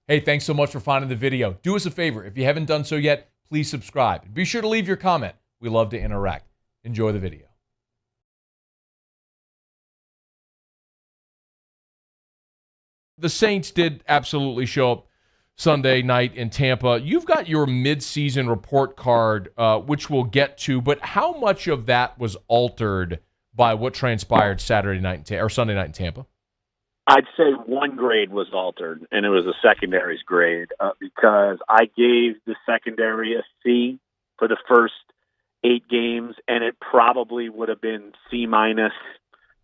Hey, thanks so much for finding the video. Do us a favor. If you haven't done so yet, please subscribe. Be sure to leave your comment. We love to interact. Enjoy the video. The Saints did absolutely show up Sunday night in Tampa. You've got your midseason report card, which we'll get to, but how much of that was altered by what transpired Saturday night or Sunday night in Tampa? I'd say one grade was altered, and it was a secondary's grade because I gave the secondary a C for the first 8 games, and it probably would have been C minus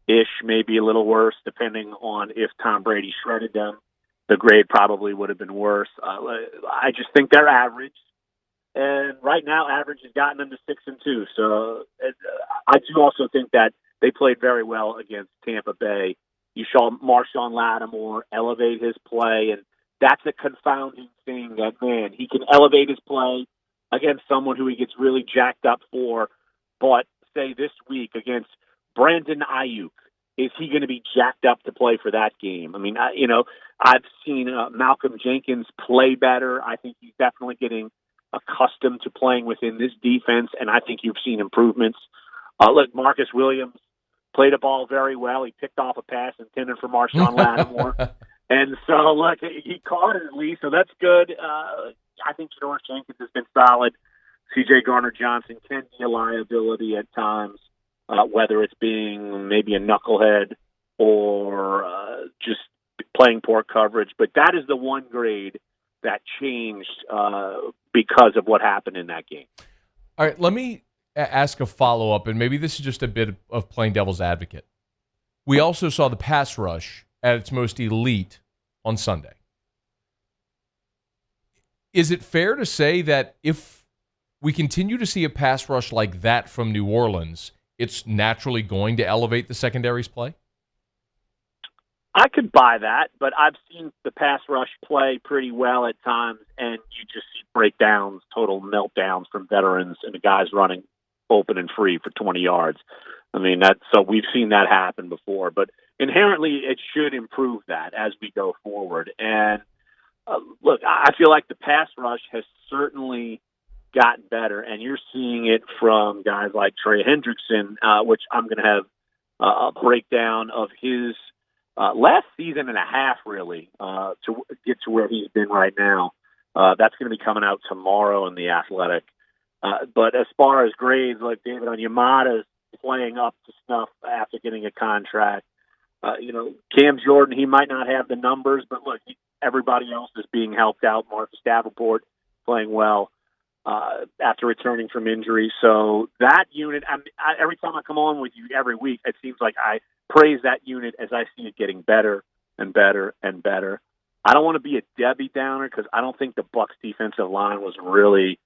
ish, maybe a little worse, depending on if Tom Brady shredded them. The grade probably would have been worse. I just think they're average, and right now, average has gotten them to 6-2. So I do also think that they played very well against Tampa Bay. You saw Marshawn Lattimore elevate his play, and that's a confounding thing that, man, he can elevate his play against someone who he gets really jacked up for. But, say, this week against Brandon Ayuk, is he going to be jacked up to play for that game? I mean, I've seen Malcolm Jenkins play better. I think he's definitely getting accustomed to playing within this defense, and I think you've seen improvements. Look, Marcus Williams played a ball very well. He picked off a pass intended for Marshawn Lattimore. And so, look, he caught it at least, so that's good. I think Janoris Jenkins has been solid. C.J. Garner-Johnson can be a liability at times, whether it's being maybe a knucklehead or just playing poor coverage. But that is the one grade that changed because of what happened in that game. All right, let me ask a follow-up, and maybe this is just a bit of playing devil's advocate. We also saw the pass rush at its most elite on Sunday. Is it fair to say that if we continue to see a pass rush like that from New Orleans, it's naturally going to elevate the secondary's play? I could buy that, but I've seen the pass rush play pretty well at times, and you just see breakdowns, total meltdowns from veterans and the guys running open and free for 20 yards. I mean, so we've seen that happen before, but inherently it should improve that as we go forward. And look, I feel like the pass rush has certainly gotten better, and you're seeing it from guys like Trey Hendrickson, which I'm going to have a breakdown of his last season and a half, really, to get to where he's been right now. That's going to be coming out tomorrow in The Athletic. But as far as grades, like David Onyemata's playing up to snuff after getting a contract. Cam Jordan, he might not have the numbers, but look, everybody else is being helped out. Marcus Davenport playing well after returning from injury. So that unit, every time I come on with you every week, it seems like I praise that unit as I see it getting better and better and better. I don't want to be a Debbie Downer because I don't think the Bucs defensive line was really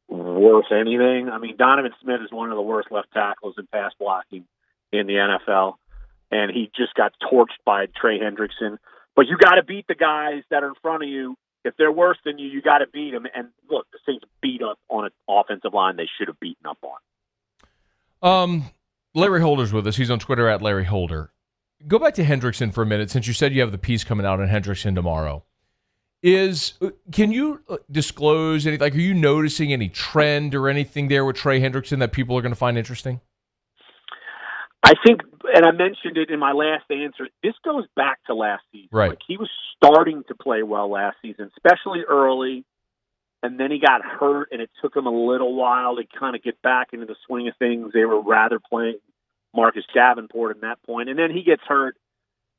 worth anything. I mean, Donovan Smith is one of the worst left tackles in pass blocking in the NFL, and he just got torched by Trey Hendrickson. But you got to beat the guys that are in front of you. If they're worse than you, you got to beat them. And look, the Saints beat up on an offensive line they should have beaten up on. Larry Holder's with us. He's on Twitter at Larry Holder. Go back to Hendrickson for a minute, since you said you have the piece coming out on Hendrickson tomorrow. Can you disclose anything? Like, are you noticing any trend or anything there with Trey Hendrickson that people are going to find interesting? I think, and I mentioned it in my last answer, this goes back to last season. Right. Like, he was starting to play well last season, especially early, and then he got hurt, and it took him a little while to kind of get back into the swing of things. They were rather playing Marcus Davenport at that point, and then he gets hurt,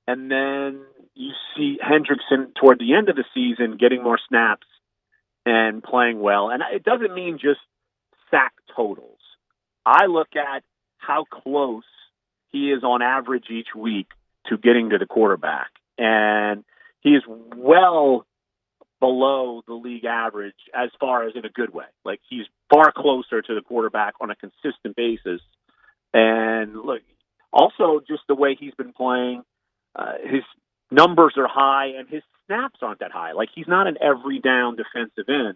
and then you see Hendrickson toward the end of the season getting more snaps and playing well. And it doesn't mean just sack totals. I look at how close he is on average each week to getting to the quarterback. And he is well below the league average as far as in a good way. Like, he's far closer to the quarterback on a consistent basis. And look, also just the way he's been playing, his numbers are high and his snaps aren't that high. Like, he's not an every down defensive end.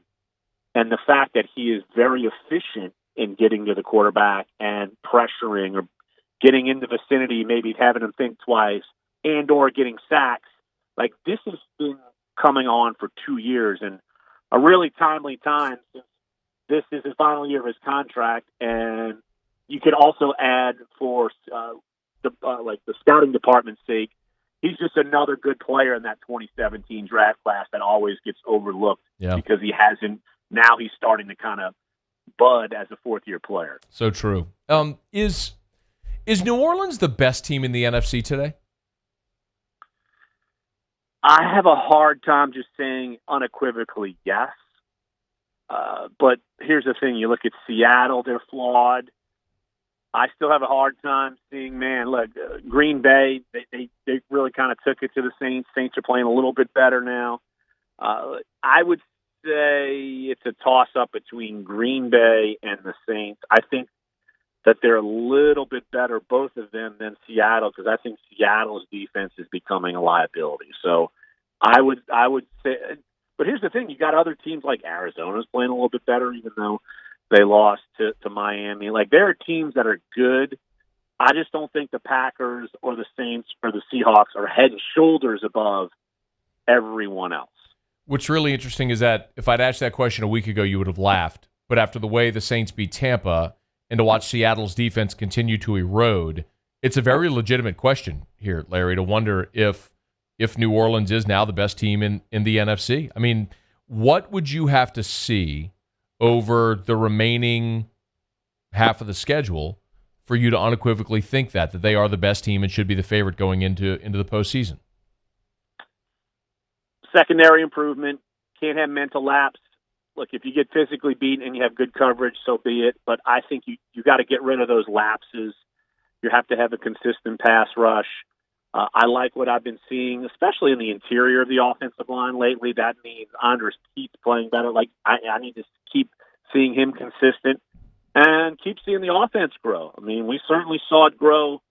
And the fact that he is very efficient in getting to the quarterback and pressuring or getting in the vicinity, maybe having him think twice and or getting sacks, like, this has been coming on for 2 years, and a really timely time since this is the final year of his contract. And you could also add for the scouting department's sake, he's just another good player in that 2017 draft class that always gets overlooked because he hasn't. Now he's starting to kind of bud as a fourth-year player. So true. Is New Orleans the best team in the NFC today? I have a hard time just saying unequivocally yes. But here's the thing. You look at Seattle, they're flawed. I still have a hard time seeing, Green Bay, they really kind of took it to the Saints. Saints are playing a little bit better now. I would say it's a toss-up between Green Bay and the Saints. I think that they're a little bit better, both of them, than Seattle, because I think Seattle's defense is becoming a liability. So I would say, but here's the thing: you got other teams like Arizona's playing a little bit better, even though they lost to Miami. Like, there are teams that are good. I just don't think the Packers or the Saints or the Seahawks are head and shoulders above everyone else. What's really interesting is that if I'd asked that question a week ago, you would have laughed. But after the way the Saints beat Tampa and to watch Seattle's defense continue to erode, it's a very legitimate question here, Larry, to wonder if New Orleans is now the best team in the NFC. I mean, what would you have to see over the remaining half of the schedule for you to unequivocally think that they are the best team and should be the favorite going into the postseason? Secondary improvement. Can't have mental lapse. Look, if you get physically beaten and you have good coverage, so be it. But I think you got to get rid of those lapses. You have to have a consistent pass rush. I like what I've been seeing, especially in the interior of the offensive line lately. That means Andres keeps playing better. Like, I need to keep seeing him consistent and keep seeing the offense grow. I mean, we certainly saw it grow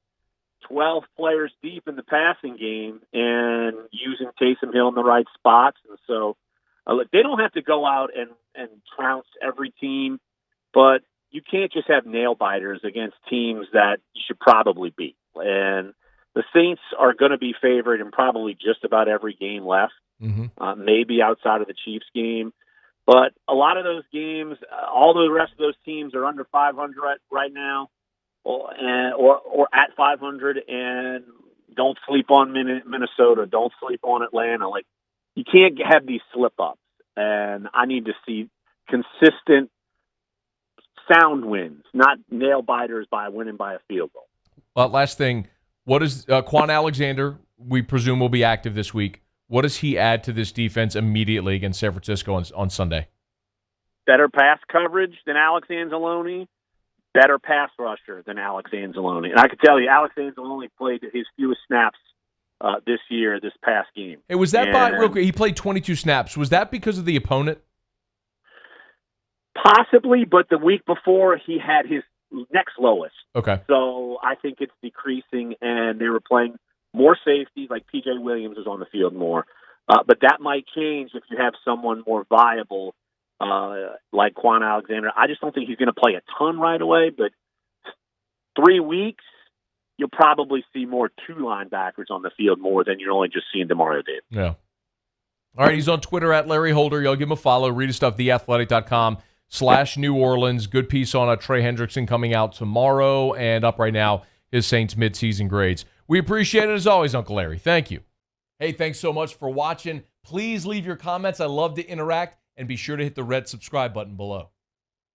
12 players deep in the passing game and using Taysom Hill in the right spots. And so they don't have to go out and trounce every team, but you can't just have nail biters against teams that you should probably beat. And the Saints are going to be favored in probably just about every game left, maybe outside of the Chiefs game. But a lot of those games, all the rest of those teams are under 500 right now, or at 500, and don't sleep on Minnesota. Don't sleep on Atlanta. Like, you can't have these slip-ups, and I need to see consistent sound wins, not nail-biters by winning by a field goal. Well, last thing, what is Quan Alexander, we presume, will be active this week. What does he add to this defense immediately against San Francisco on Sunday? Better pass coverage than Alex Anzalone, better pass rusher than Alex Anzalone. And I can tell you, Alex Anzalone played his fewest snaps this past game. Hey, was that real quick, he played 22 snaps. Was that because of the opponent? Possibly, but the week before he had his next lowest. Okay. So I think it's decreasing, and they were playing more safeties, like P.J. Williams is on the field more. But that might change if you have someone more viable like Quan Alexander. I just don't think he's going to play a ton right away, but 3 weeks, you'll probably see more two linebackers on the field more than you're only just seeing Demario Davis. Yeah. All right, he's on Twitter at Larry Holder. Y'all give him a follow. Read his stuff, theathletic.com/New Orleans. Good piece on Trey Hendrickson coming out tomorrow, and up right now, his Saints midseason grades. We appreciate it as always, Uncle Larry. Thank you. Hey, thanks so much for watching. Please leave your comments. I love to interact, and be sure to hit the red subscribe button below.